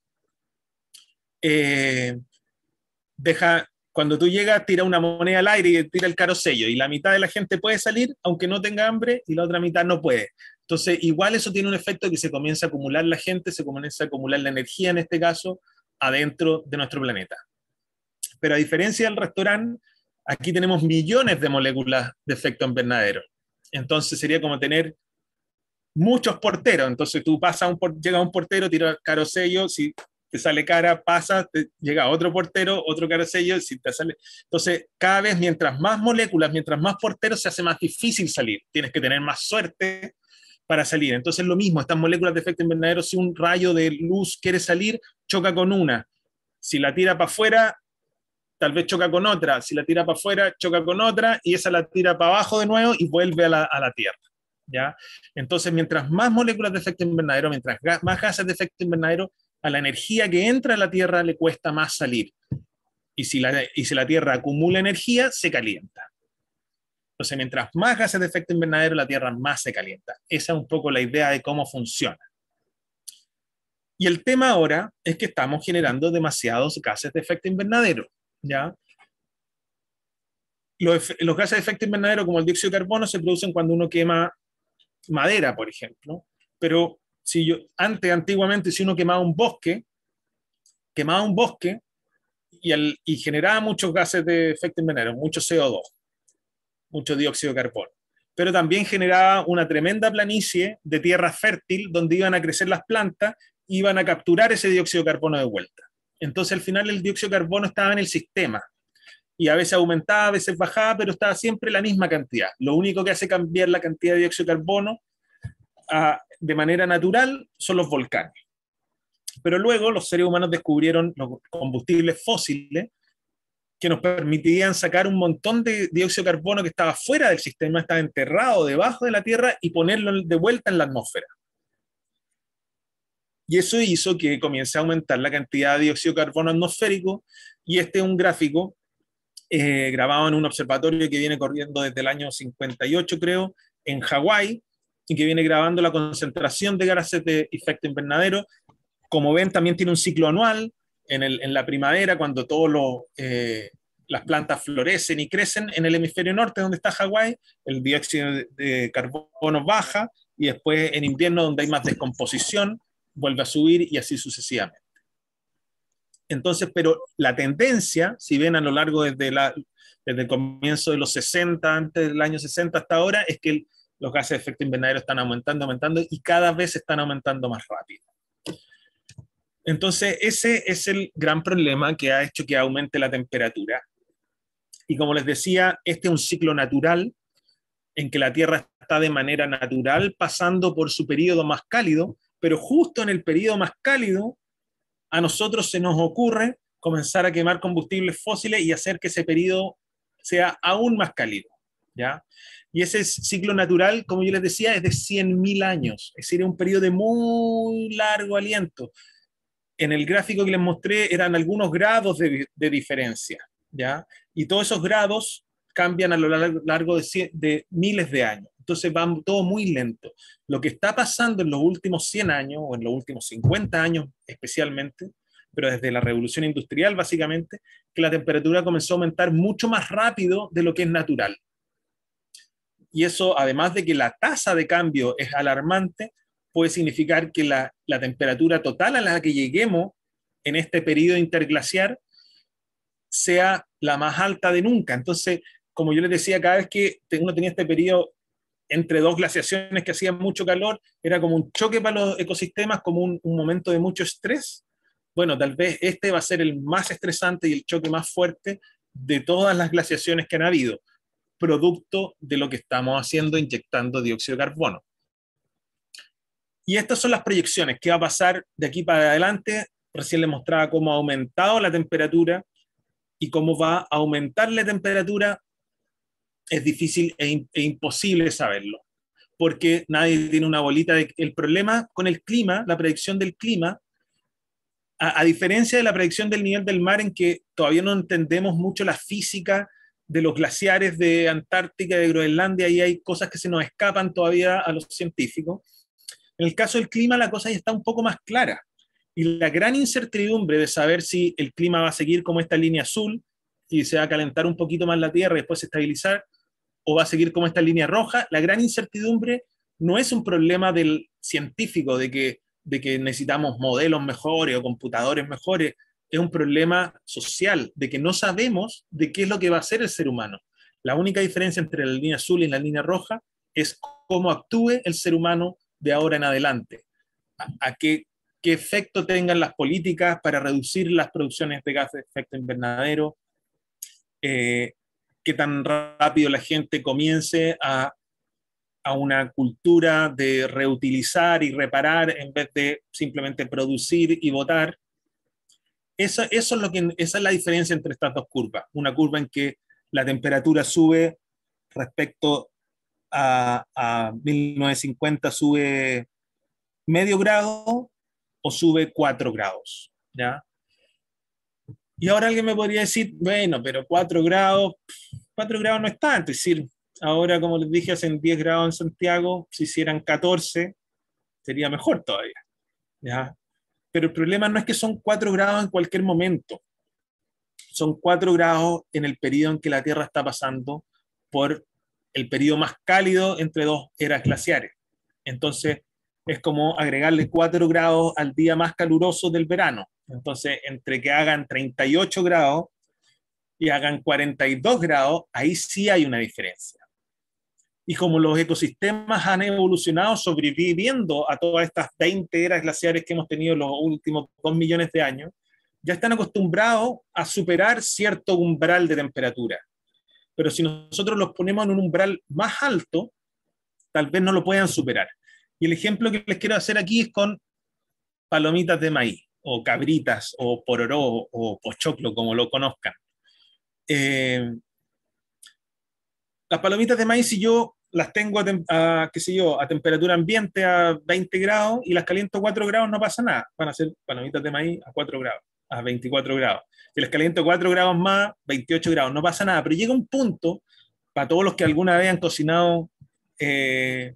deja... Cuando tú llegas, tira una moneda al aire y tira el carosello, y la mitad de la gente puede salir, aunque no tenga hambre, y la otra mitad no puede. Entonces, igual eso tiene un efecto que se comienza a acumular la gente, se comienza a acumular la energía, en este caso, adentro de nuestro planeta. Pero a diferencia del restaurante, aquí tenemos millones de moléculas de efecto invernadero. Entonces sería como tener muchos porteros. Entonces tú llega un portero, tira carosello, si te sale cara, pasa, llega otro portero, otro carosello, si te sale... Entonces, cada vez, mientras más moléculas, mientras más porteros, se hace más difícil salir. Tienes que tener más suerte para salir. Entonces, lo mismo, estas moléculas de efecto invernadero, si un rayo de luz quiere salir, choca con una. Si la tira para afuera, tal vez choca con otra, si la tira para afuera, choca con otra, y esa la tira para abajo de nuevo y vuelve a la Tierra, ¿ya? Entonces, mientras más moléculas de efecto invernadero, mientras más gases de efecto invernadero, a la energía que entra a la Tierra le cuesta más salir. Y si la Tierra acumula energía, se calienta. Entonces, mientras más gases de efecto invernadero, la Tierra más se calienta. Esa es un poco la idea de cómo funciona. Y el tema ahora es que estamos generando demasiados gases de efecto invernadero, ¿ya? Los gases de efecto invernadero, como el dióxido de carbono, se producen cuando uno quema madera, por ejemplo. Pero antiguamente, si uno quemaba un bosque y generaba muchos gases de efecto invernadero, mucho CO2, mucho dióxido de carbono. Pero también generaba una tremenda planicie de tierra fértil donde iban a crecer las plantas y iban a capturar ese dióxido de carbono de vuelta. Entonces, al final, el dióxido de carbono estaba en el sistema y a veces aumentaba, a veces bajaba, pero estaba siempre la misma cantidad. Lo único que hace cambiar la cantidad de dióxido de carbono de manera natural son los volcanes. Pero luego los seres humanos descubrieron los combustibles fósiles que nos permitirían sacar un montón de dióxido de carbono que estaba fuera del sistema, estaba enterrado debajo de la Tierra y ponerlo de vuelta en la atmósfera. Y eso hizo que comience a aumentar la cantidad de dióxido de carbono atmosférico, y este es un gráfico grabado en un observatorio que viene corriendo desde el año 58, creo, en Hawái, y que viene grabando la concentración de gases de efecto invernadero. Como ven, también tiene un ciclo anual en la primavera, cuando las plantas florecen y crecen en el hemisferio norte, donde está Hawái, el dióxido de carbono baja, y después en invierno, donde hay más descomposición, vuelve a subir y así sucesivamente. Entonces, pero la tendencia, si ven a lo largo desde el comienzo de los 60, antes del año 60 hasta ahora, es que los gases de efecto invernadero están aumentando y cada vez están aumentando más rápido. Entonces, ese es el gran problema que ha hecho que aumente la temperatura. Y como les decía, este es un ciclo natural en que la Tierra está de manera natural pasando por su periodo más cálido, pero justo en el periodo más cálido a nosotros se nos ocurre comenzar a quemar combustibles fósiles y hacer que ese periodo sea aún más cálido, ¿ya? Y ese ciclo natural, como yo les decía, es de 100.000 años, es decir, es un periodo de muy largo aliento. En el gráfico que les mostré eran algunos grados de diferencia, ¿ya? Y todos esos grados cambian a lo largo de miles de años. Entonces va todo muy lento. Lo que está pasando en los últimos 100 años, o en los últimos 50 años especialmente, pero desde la revolución industrial básicamente, que la temperatura comenzó a aumentar mucho más rápido de lo que es natural. Y eso, además de que la tasa de cambio es alarmante, puede significar que la temperatura total a la que lleguemos en este periodo interglaciar sea la más alta de nunca. Entonces, como yo les decía, cada vez que uno tenía este periodo entre dos glaciaciones que hacían mucho calor, era como un choque para los ecosistemas, como un momento de mucho estrés. Bueno, tal vez este va a ser el más estresante y el choque más fuerte de todas las glaciaciones que han habido, producto de lo que estamos haciendo, inyectando dióxido de carbono. Y estas son las proyecciones. ¿Qué va a pasar de aquí para adelante? Recién les mostraba cómo ha aumentado la temperatura y cómo va a aumentar la temperatura. Es difícil e imposible saberlo, porque nadie tiene una bolita el problema con el clima, la predicción del clima, a diferencia de la predicción del nivel del mar, en que todavía no entendemos mucho la física de los glaciares de Antártica, de Groenlandia, y hay cosas que se nos escapan todavía a los científicos. En el caso del clima, la cosa ya está un poco más clara. Y la gran incertidumbre de saber si el clima va a seguir como esta línea azul y se va a calentar un poquito más la Tierra y después estabilizar, o va a seguir como esta línea roja, la gran incertidumbre no es un problema del científico de que necesitamos modelos mejores o computadores mejores, es un problema social, de que no sabemos de qué es lo que va a hacer el ser humano. La única diferencia entre la línea azul y la línea roja es cómo actúe el ser humano de ahora en adelante, a qué efecto tengan las políticas para reducir las producciones de gases de efecto invernadero, qué tan rápido la gente comience a una cultura de reutilizar y reparar en vez de simplemente producir y botar. Eso es esa es la diferencia entre estas dos curvas. Una curva en que la temperatura sube respecto a 1950, sube medio grado o sube 4 grados, ¿ya? Y ahora alguien me podría decir, bueno, pero 4 grados no es tanto, es decir, ahora como les dije, hacen 10 grados en Santiago, si hicieran 14, sería mejor todavía, ¿ya? Pero el problema no es que son 4 grados en cualquier momento, son 4 grados en el periodo en que la Tierra está pasando por el periodo más cálido entre dos eras glaciares. Entonces, es como agregarle 4 grados al día más caluroso del verano. Entonces, entre que hagan 38 grados y hagan 42 grados, ahí sí hay una diferencia. Y como los ecosistemas han evolucionado sobreviviendo a todas estas 20 eras glaciares que hemos tenido en los últimos 2 millones de años, ya están acostumbrados a superar cierto umbral de temperatura. Pero si nosotros los ponemos en un umbral más alto, tal vez no lo puedan superar. Y el ejemplo que les quiero hacer aquí es con palomitas de maíz, o cabritas, o pororó, o pochoclo, como lo conozcan. Las palomitas de maíz, si yo las tengo qué sé yo, a temperatura ambiente a 20 grados y las caliento a 4 grados, no pasa nada. Van a ser palomitas de maíz a 4 grados, a 24 grados. Si las caliento 4 grados más, 28 grados, no pasa nada. Pero llega un punto, para todos los que alguna vez han cocinado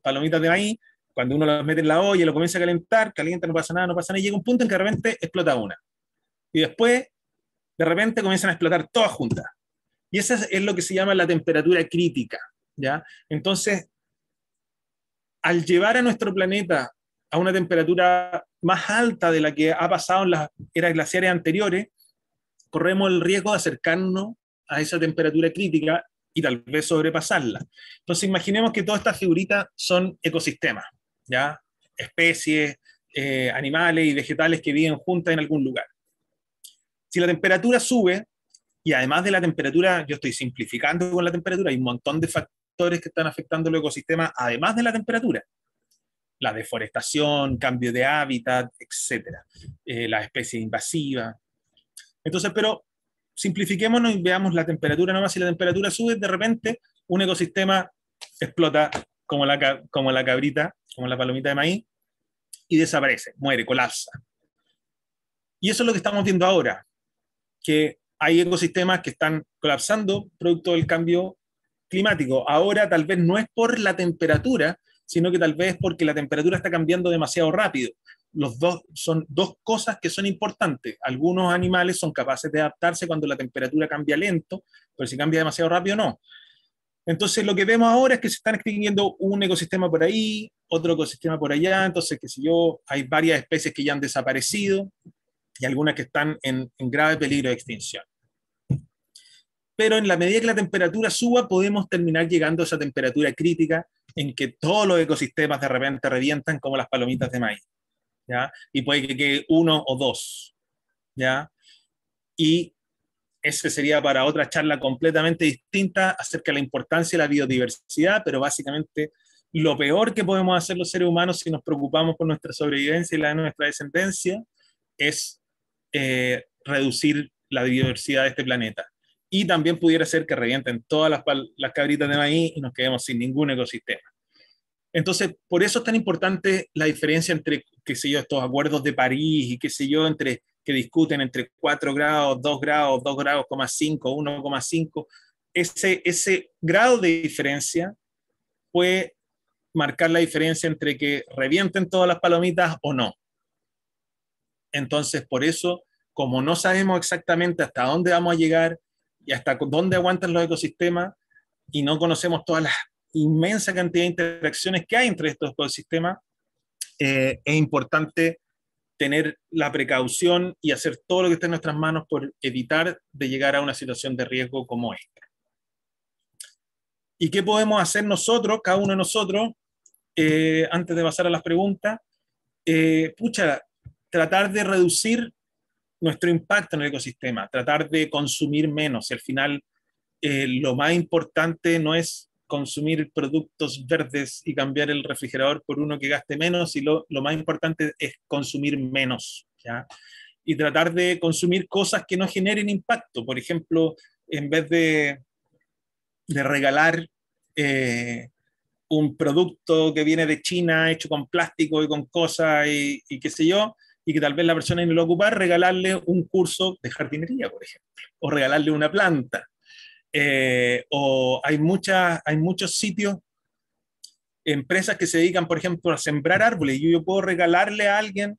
palomitas de maíz, cuando uno las mete en la olla y lo comienza a calentar, calienta, no pasa nada, no pasa nada, y llega un punto en que de repente explota una. Y después, de repente, comienzan a explotar todas juntas. Y esa es lo que se llama la temperatura crítica, ¿ya? Entonces, al llevar a nuestro planeta a una temperatura más alta de la que ha pasado en las eras glaciares anteriores, corremos el riesgo de acercarnos a esa temperatura crítica y tal vez sobrepasarla. Entonces, imaginemos que todas estas figuritas son ecosistemas, ¿ya? Especies, animales y vegetales que viven juntas en algún lugar. Si la temperatura sube, y además de la temperatura, yo estoy simplificando con la temperatura, hay un montón de factores que están afectando el ecosistema, además de la temperatura. La deforestación, cambio de hábitat, etcétera, las especies invasivas. Entonces, pero simplifiquémonos y veamos la temperatura nomás. Si la temperatura sube, de repente un ecosistema explota como la cabrita, como la palomita de maíz, y desaparece, muere, colapsa. Y eso es lo que estamos viendo ahora, que hay ecosistemas que están colapsando producto del cambio climático. Ahora tal vez no es por la temperatura, sino que tal vez es porque la temperatura está cambiando demasiado rápido. Los dos son dos cosas que son importantes. Algunos animales son capaces de adaptarse cuando la temperatura cambia lento, pero si cambia demasiado rápido, no. Entonces lo que vemos ahora es que se están extinguiendo un ecosistema por ahí, otro ecosistema por allá, entonces, qué sé yo, hay varias especies que ya han desaparecido y algunas que están en grave peligro de extinción. Pero en la medida que la temperatura suba, podemos terminar llegando a esa temperatura crítica en que todos los ecosistemas de repente revientan como las palomitas de maíz, ¿ya? Y puede que quede uno o dos, ¿ya? Y ese sería para otra charla completamente distinta acerca de la importancia de la biodiversidad, pero básicamente lo peor que podemos hacer los seres humanos si nos preocupamos por nuestra sobrevivencia y la de nuestra descendencia es reducir la biodiversidad de este planeta. Y también pudiera ser que revienten todas las cabritas de maíz y nos quedemos sin ningún ecosistema. Entonces, por eso es tan importante la diferencia entre, qué sé yo, estos acuerdos de París y qué sé yo, entre que discuten entre 4 grados, 2 grados, 2 grados, 5, 1,5. Ese grado de diferencia puede marcar la diferencia entre que revienten todas las palomitas o no. Entonces, por eso, como no sabemos exactamente hasta dónde vamos a llegar y hasta dónde aguantan los ecosistemas y no conocemos toda la inmensa cantidad de interacciones que hay entre estos ecosistemas, es importante tener la precaución y hacer todo lo que esté en nuestras manos por evitar de llegar a una situación de riesgo como esta. ¿Y qué podemos hacer nosotros, cada uno de nosotros, antes de pasar a las preguntas? Tratar de reducir nuestro impacto en el ecosistema, tratar de consumir menos. Y al final, lo más importante no es consumir productos verdes y cambiar el refrigerador por uno que gaste menos, y lo más importante es consumir menos, ¿ya? y tratar de consumir cosas que no generen impacto. Por ejemplo, en vez de regalar un producto que viene de China hecho con plástico y con cosas y qué sé yo, y que tal vez la persona no lo va a ocupar, regalarle un curso de jardinería, por ejemplo, o regalarle una planta. O hay muchos sitios, empresas que se dedican, por ejemplo, a sembrar árboles. Yo puedo regalarle a alguien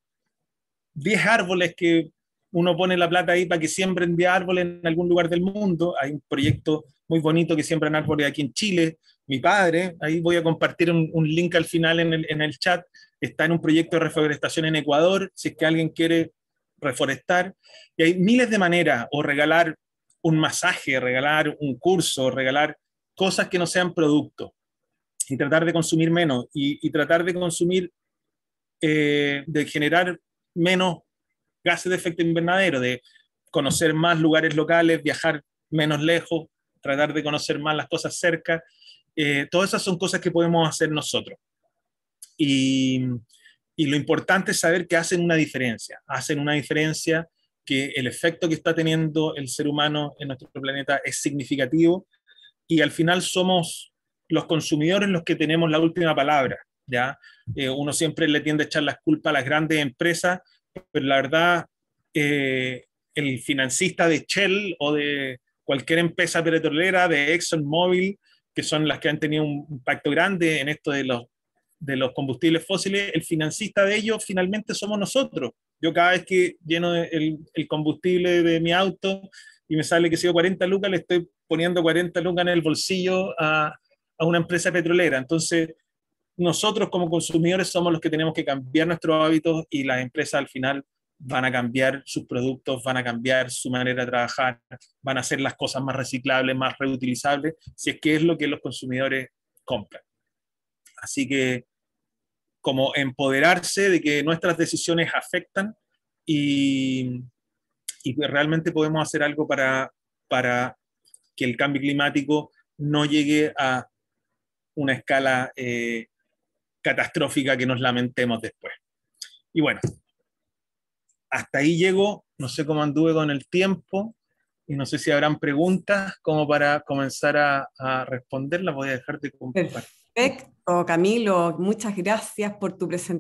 10 árboles que uno pone la plata ahí para que siembren 10 árboles en algún lugar del mundo. Hay un proyecto muy bonito que siembran árboles aquí en Chile. Mi padre, ahí voy a compartir un link al final en el chat, está en un proyecto de reforestación en Ecuador, si es que alguien quiere reforestar. Y hay miles de maneras, o regalar un masaje, regalar un curso, regalar cosas que no sean productos y tratar de consumir menos y tratar de consumir, de generar menos gases de efecto invernadero, de conocer más lugares locales, viajar menos lejos, tratar de conocer más las cosas cerca. Todas esas son cosas que podemos hacer nosotros. Y, y lo importante es saber que hacen una diferencia, que el efecto que está teniendo el ser humano en nuestro planeta es significativo y al final somos los consumidores los que tenemos la última palabra, ¿ya? Uno siempre le tiende a echar las culpas a las grandes empresas, pero la verdad, el financista de Shell o de cualquier empresa petrolera, de ExxonMobil, que son las que han tenido un impacto grande en esto de los combustibles fósiles, el financista de ellos finalmente somos nosotros. Yo cada vez que lleno el combustible de mi auto y me sale que sigo 40 lucas, le estoy poniendo 40 lucas en el bolsillo a una empresa petrolera. Entonces, nosotros como consumidores somos los que tenemos que cambiar nuestros hábitos y las empresas al final van a cambiar sus productos, van a cambiar su manera de trabajar, van a hacer las cosas más reciclables, más reutilizables, si es que es lo que los consumidores compran. Así que como empoderarse de que nuestras decisiones afectan y, y que realmente podemos hacer algo para que el cambio climático no llegue a una escala catastrófica que nos lamentemos después. Y bueno, hasta ahí llego, no sé cómo anduve con el tiempo y no sé si habrán preguntas como para comenzar a responderlas. Voy a dejar de compartir. Perfecto, Camilo, muchas gracias por tu presentación.